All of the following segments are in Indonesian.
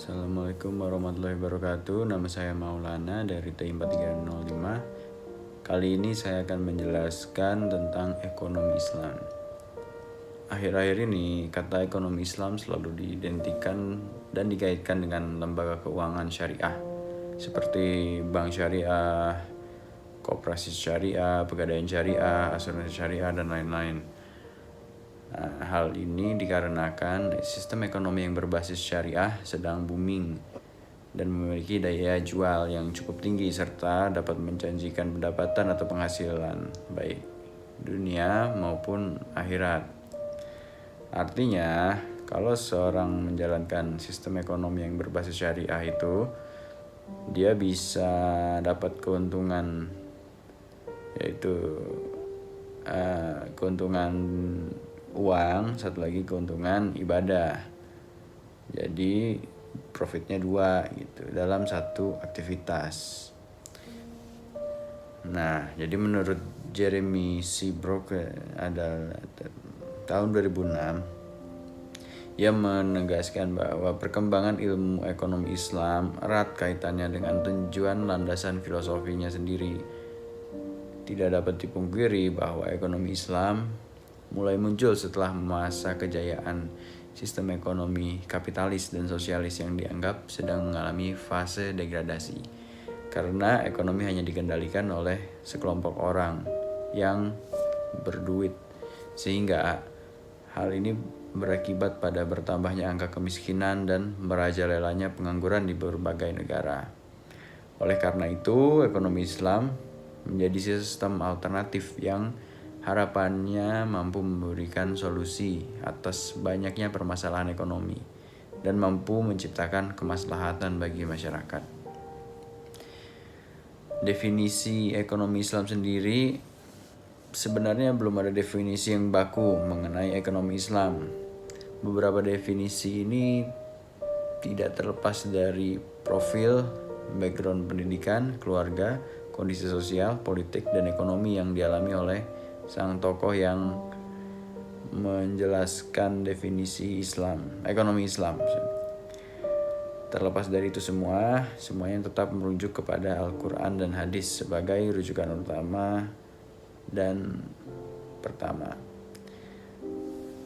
Assalamualaikum warahmatullahi wabarakatuh. Nama saya Maulana dari TI4305. Kali ini saya akan menjelaskan tentang ekonomi Islam. Akhir-akhir ini kata ekonomi Islam selalu diidentikan dan dikaitkan dengan lembaga keuangan syariah seperti bank syariah, koperasi syariah, pegadaian syariah, asuransi syariah, dan lain-lain. Hal ini dikarenakan sistem ekonomi yang berbasis syariah sedang booming dan memiliki daya jual yang cukup tinggi serta dapat menjanjikan pendapatan atau penghasilan baik dunia maupun akhirat. Artinya, kalau seorang menjalankan sistem ekonomi yang berbasis syariah itu, dia bisa dapat keuntungan, yaitu keuntungan uang, satu lagi keuntungan ibadah. Jadi profitnya dua gitu dalam satu aktivitas. Nah, jadi menurut Jeremy Seabrook adalah tahun 2006, ia menegaskan bahwa perkembangan ilmu ekonomi Islam erat kaitannya dengan tujuan landasan filosofinya sendiri. Tidak dapat dipungkiri bahwa ekonomi Islam mulai muncul setelah masa kejayaan sistem ekonomi kapitalis dan sosialis yang dianggap sedang mengalami fase degradasi karena ekonomi hanya dikendalikan oleh sekelompok orang yang berduit, sehingga hal ini berakibat pada bertambahnya angka kemiskinan dan merajalelanya pengangguran di berbagai negara. Oleh karena itu, ekonomi Islam menjadi sistem alternatif yang harapannya mampu memberikan solusi atas banyaknya permasalahan ekonomi dan mampu menciptakan kemaslahatan bagi masyarakat. Definisi ekonomi Islam sendiri sebenarnya belum ada definisi yang baku mengenai ekonomi Islam. Beberapa definisi ini tidak terlepas dari profil, background pendidikan, keluarga, kondisi sosial, politik, dan ekonomi yang dialami oleh sang tokoh yang menjelaskan definisi ekonomi Islam. Terlepas dari itu semuanya tetap merujuk kepada Al-Quran dan hadis sebagai rujukan utama dan pertama.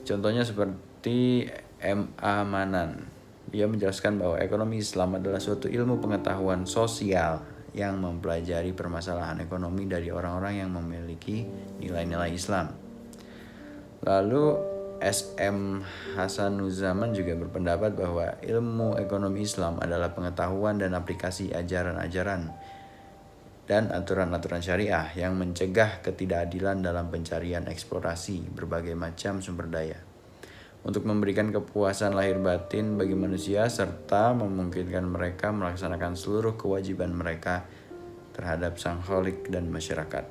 Contohnya seperti M.A. Manan. Dia menjelaskan bahwa ekonomi Islam adalah suatu ilmu pengetahuan sosial yang mempelajari permasalahan ekonomi dari orang-orang yang memiliki nilai-nilai Islam. Lalu S.M. Hasanuzaman juga berpendapat bahwa ilmu ekonomi Islam adalah pengetahuan dan aplikasi ajaran-ajaran dan aturan-aturan syariah yang mencegah ketidakadilan dalam pencarian eksplorasi berbagai macam sumber daya untuk memberikan kepuasan lahir batin bagi manusia serta memungkinkan mereka melaksanakan seluruh kewajiban mereka terhadap sang Khalik dan masyarakat.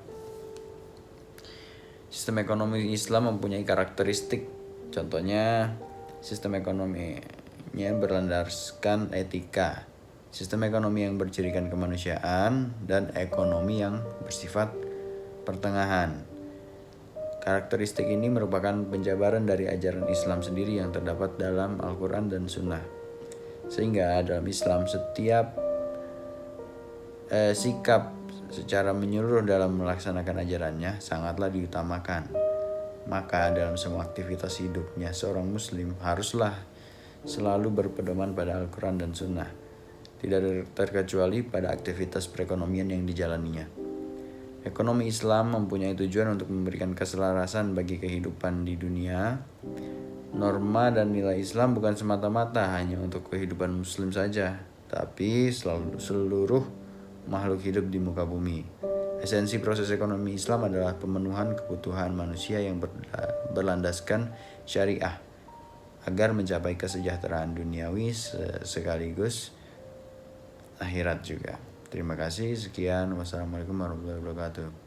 Sistem ekonomi Islam mempunyai karakteristik, contohnya sistem ekonominya berlandaskan etika, sistem ekonomi yang bercirikan kemanusiaan, dan ekonomi yang bersifat pertengahan. Karakteristik ini merupakan penjabaran dari ajaran Islam sendiri yang terdapat dalam Al-Quran dan Sunnah. Sehingga dalam Islam setiap sikap secara menyeluruh dalam melaksanakan ajarannya sangatlah diutamakan. Maka dalam semua aktivitas hidupnya seorang muslim haruslah selalu berpedoman pada Al-Quran dan Sunnah, tidak terkecuali pada aktivitas perekonomian yang dijalaninya. Ekonomi Islam mempunyai tujuan untuk memberikan keselarasan bagi kehidupan di dunia. Norma dan nilai Islam bukan semata-mata hanya untuk kehidupan muslim saja, tapi seluruh makhluk hidup di muka bumi. Esensi proses ekonomi Islam adalah pemenuhan kebutuhan manusia yang berlandaskan syariah agar mencapai kesejahteraan duniawi sekaligus akhirat juga. Terima kasih, sekian. Wassalamualaikum warahmatullahi wabarakatuh.